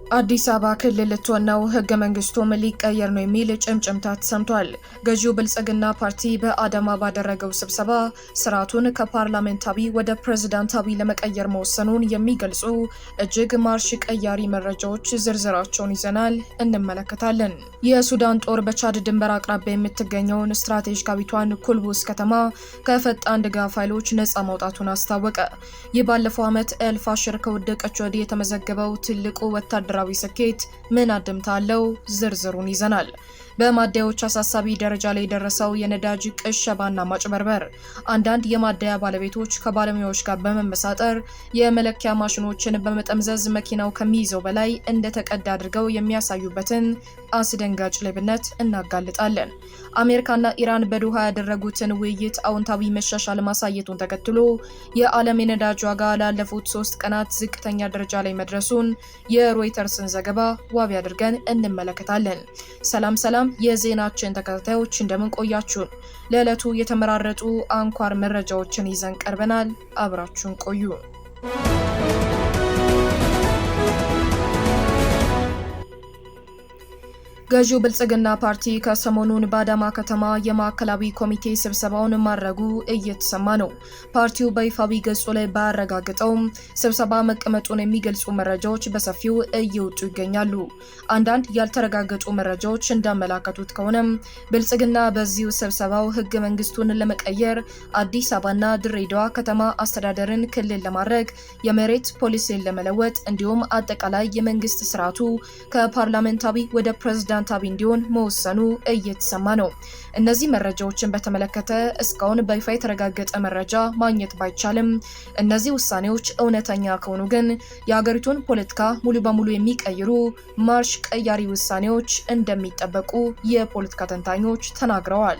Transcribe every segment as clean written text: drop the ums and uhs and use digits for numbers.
አዲስ አበባ ክልል ልትሆነው ህገ መንግስቱም ሊቀየር ነው የሚል ጭምጭምታ ተሰምቷል። ገዢው ብልጽግና ፓርቲ በአዳማ ባደረገው ስብሰባ ስርዓቱን ከፓርላሜንታዊ ወደ ፕሬዝዳንታዊ ለመቀየር መወሰኑን የሚገልጹ እጅግ ማርሽ ቀያሪ መረጃዎች ዝርዝራቸውን ይዘናል፣ እንመለከታለን። የሱዳን ጦር በቻድ ድንበር አቅራቢያ የምትገኘውን ስትራቴጂካዊቷን ኩልቡስ ከተማ ከፈጣን ድጋፍ ኃይሎች ነጻ ማውጣቱን አስታወቀ። ይህ ባለፈው ዓመት ኤልፋሽር ከወደቀች ወዲህ የተመዘገበው ትልቁ ወታደራዊ ስኬት ምን አድምታ አለው? ዝርዝሩን ይዘናል። በማደያዎች አሳሳቢ ደረጃ ላይ የደረሰው የነዳጅ ቅሸባና ማጭበርበር፣ አንዳንድ የማደያ ባለቤቶች ከባለሙያዎች ጋር በመመሳጠር የመለኪያ ማሽኖችን በመጠምዘዝ መኪናው ከሚይዘው በላይ እንደተቀዳ አድርገው የሚያሳዩበትን አስደንጋጭ ሌብነት እናጋልጣለን። አሜሪካና ኢራን በዶሃ ያደረጉትን ውይይት አዎንታዊ መሻሻል ማሳየቱን ተከትሎ የዓለም የነዳጅ ዋጋ ላለፉት 3 ቀናት ዝቅተኛ ደረጃ ላይ መድረሱን የሮይተርስን ዘገባ ዋቢ አድርገን እንመለከታለን። ሰላም የዜናችን ተከታታዮች እንደምን ቆያችሁን? ለዕለቱ የተመራረጡ አንኳር መረጃዎችን ይዘን ቀርበናል። አብራችሁን ቆዩ። ገዢው ብልጽግና ፓርቲ ከሰሞኑን በአዳማ ከተማ የማዕከላዊ ኮሚቴ ስብሰባውን ማድረጉ እየተሰማ ነው። ፓርቲው በይፋዊ ገጹ ላይ ባያረጋግጠውም ስብሰባ መቀመጡን የሚገልጹ መረጃዎች በሰፊው እየወጡ ይገኛሉ። አንዳንድ ያልተረጋገጡ መረጃዎች እንዳመላከቱት ከሆነም ብልጽግና በዚሁ ስብሰባው ህገ መንግስቱን ለመቀየር አዲስ አበባና ድሬዳዋ ከተማ አስተዳደርን ክልል ለማድረግ የመሬት ፖሊሲን ለመለወጥ እንዲሁም አጠቃላይ የመንግስት ስርዓቱ ከፓርላሜንታዊ ወደ ፕሬዝዳንታዊ እንዲሆን መወሰኑ እየተሰማ ነው። እነዚህ መረጃዎችን በተመለከተ እስካሁን በይፋ የተረጋገጠ መረጃ ማግኘት ባይቻልም እነዚህ ውሳኔዎች እውነተኛ ከሆኑ ግን የሀገሪቱን ፖለቲካ ሙሉ በሙሉ የሚቀይሩ ማርሽ ቀያሪ ውሳኔዎች እንደሚጠበቁ የፖለቲካ ተንታኞች ተናግረዋል።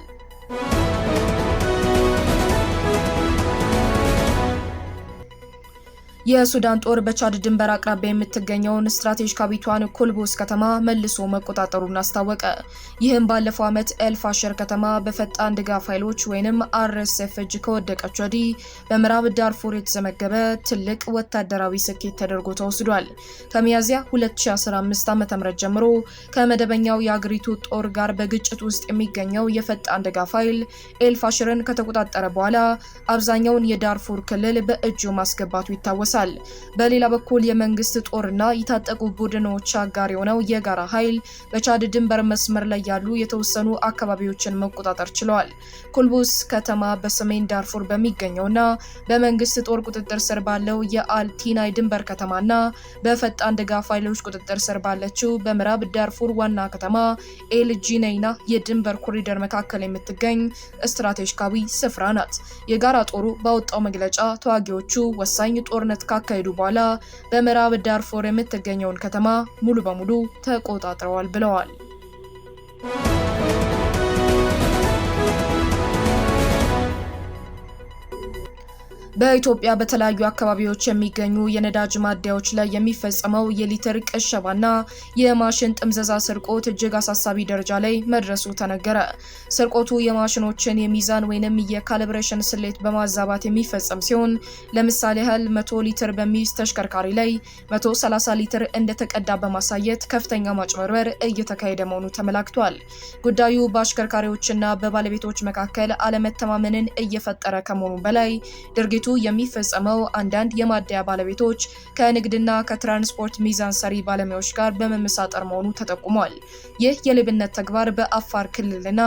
የሱዳን ጦር በቻድ ድንበር አቅራቢያ የምትገኘውን ስትራቴጂካዊቷን ኩልቡስ ከተማ መልሶ መቆጣጠሩን አስታወቀ። ይህም ባለፈው ዓመት ኤልፋሽር ከተማ በፈጣን ድጋፍ ኃይሎች ወይንም RSF እጅ ከወደቀች ወዲህ በምዕራብ ዳርፉር የተዘመገበ ትልቅ ወታደራዊ ስኬት ተደርጎ ተወስዷል። ከሚያዝያ 2015 ዓ.ም ጀምሮ ከመደበኛው የአገሪቱ ጦር ጋር በግጭት ውስጥ የሚገኘው የፈጣን ድጋፍ ኃይል ኤልፋሽርን ከተቆጣጠረ በኋላ አብዛኛውን የዳርፉር ክልል በእጁ ማስገባቱ ይታወሳል። በሌላ በኩል የመንግስት ጦርና የታጠቁ ቡድኖች አጋር የሆነው የጋራ ኃይል በቻድ ድንበር መስመር ላይ ያሉ የተወሰኑ አካባቢዎችን መቆጣጠር ችለዋል። ኩልቡስ ከተማ በሰሜን ዳርፉር በሚገኘውና በመንግስት ጦር ቁጥጥር ስር ባለው የአልቲናይ ድንበር ከተማና በፈጣን ድጋፍ ኃይሎች ቁጥጥር ስር ባለችው በምዕራብ ዳርፉር ዋና ከተማ ኤልጂኔይና የድንበር ኮሪደር መካከል የምትገኝ ስትራቴጂካዊ ስፍራ ናት። የጋራ ጦሩ ባወጣው መግለጫ ተዋጊዎቹ ወሳኝ ጦርነት ካካሄዱ በኋላ በምዕራብ ዳርፉር የምትገኘውን ከተማ ሙሉ በሙሉ ተቆጣጥረዋል ብለዋል። በኢትዮጵያ በተለያዩ አካባቢዎች የሚገኙ የነዳጅ ማደያዎች ላይ የሚፈጸመው የሊትር ቅሸባና የማሽን ጥምዘዛ ስርቆት እጅግ አሳሳቢ ደረጃ ላይ መድረሱ ተነገረ። ስርቆቱ የማሽኖችን የሚዛን ወይንም የካሊብሬሽን ስሌት በማዛባት የሚፈጸም ሲሆን ለምሳሌ ያህል 100 ሊትር በሚይዝ ተሽከርካሪ ላይ 130 ሊትር እንደተቀዳ በማሳየት ከፍተኛ ማጭበርበር እየተካሄደ መሆኑ ተመላክቷል። ጉዳዩ በአሽከርካሪዎችና በባለቤቶች መካከል አለመተማመንን እየፈጠረ ከመሆኑ በላይ ድርጊቱ የሚፈጸመው አንዳንድ የማደያ ባለቤቶች ከንግድና ከትራንስፖርት ሚዛን ሰሪ ባለሙያዎች ጋር በመመሳጠር መሆኑ ተጠቁሟል። ይህ የሌብነት ተግባር በአፋር ክልልና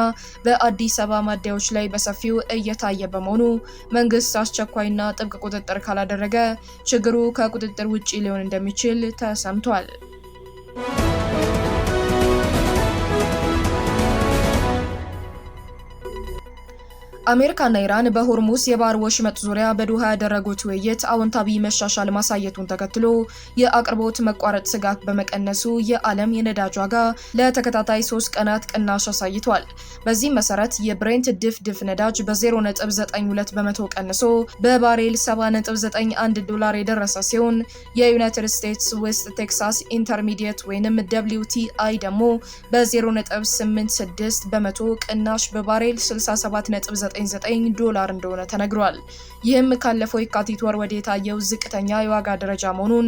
በአዲስ አበባ ማደያዎች ላይ በሰፊው እየታየ በመሆኑ መንግስት አስቸኳይና ጥብቅ ቁጥጥር ካላደረገ ችግሩ ከቁጥጥር ውጪ ሊሆን እንደሚችል ተሰምቷል። አሜሪካና ኢራን በሆርሙዝ የባህር ወሽመጥ ዙሪያ በዶሃ ያደረጉት ውይይት አዎንታዊ መሻሻል ማሳየቱን ተከትሎ የአቅርቦት መቋረጥ ስጋት በመቀነሱ የዓለም የነዳጅ ዋጋ ለተከታታይ 3 ቀናት ቅናሽ አሳይቷል። በዚህ መሰረት የብሬንት ድፍድፍ ነዳጅ በ0.92 በመቶ ቀንሶ በባሬል $70.91 የደረሰ ሲሆን የዩናይትድ ስቴትስ ዌስት ቴክሳስ ኢንተርሚዲየት ወይንም WTI ደግሞ በ0.86 በመቶ ቅናሽ በባሬል $67.9 $1.99 እንደሆነ ተነግሯል። ይህም ካለፈው የካቲት ወር ወዲህ የታየው ዝቅተኛ የዋጋ ደረጃ መሆኑን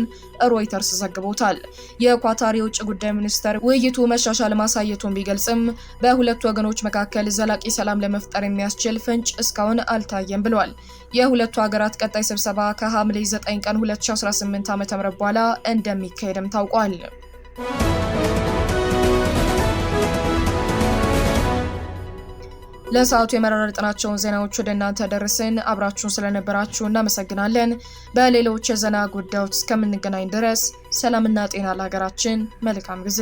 ሮይተርስ ዘግቦታል። የኳታር የውጭ ጉዳይ ሚኒስተር ውይይቱ መሻሻል ማሳየቱን ቢገልጽም በሁለቱ ወገኖች መካከል ዘላቂ ሰላም ለመፍጠር የሚያስችል ፍንጭ እስካሁን አልታየም ብሏል። የሁለቱ ሀገራት ቀጣይ ስብሰባ ከሐምሌ 9 ቀን 2018 ዓ.ም በኋላ እንደሚካሄድም ታውቋል። ለሰዓቱ የመረጥናቸውን ዜናዎች ወደ እናንተ ደርሰን አብራችሁን ስለነበራችሁ እናመሰግናለን። በሌሎች የዜና ጉዳዮች እስከምንገናኝ ድረስ ሰላምና ጤና ለሀገራችን። መልካም ጊዜ።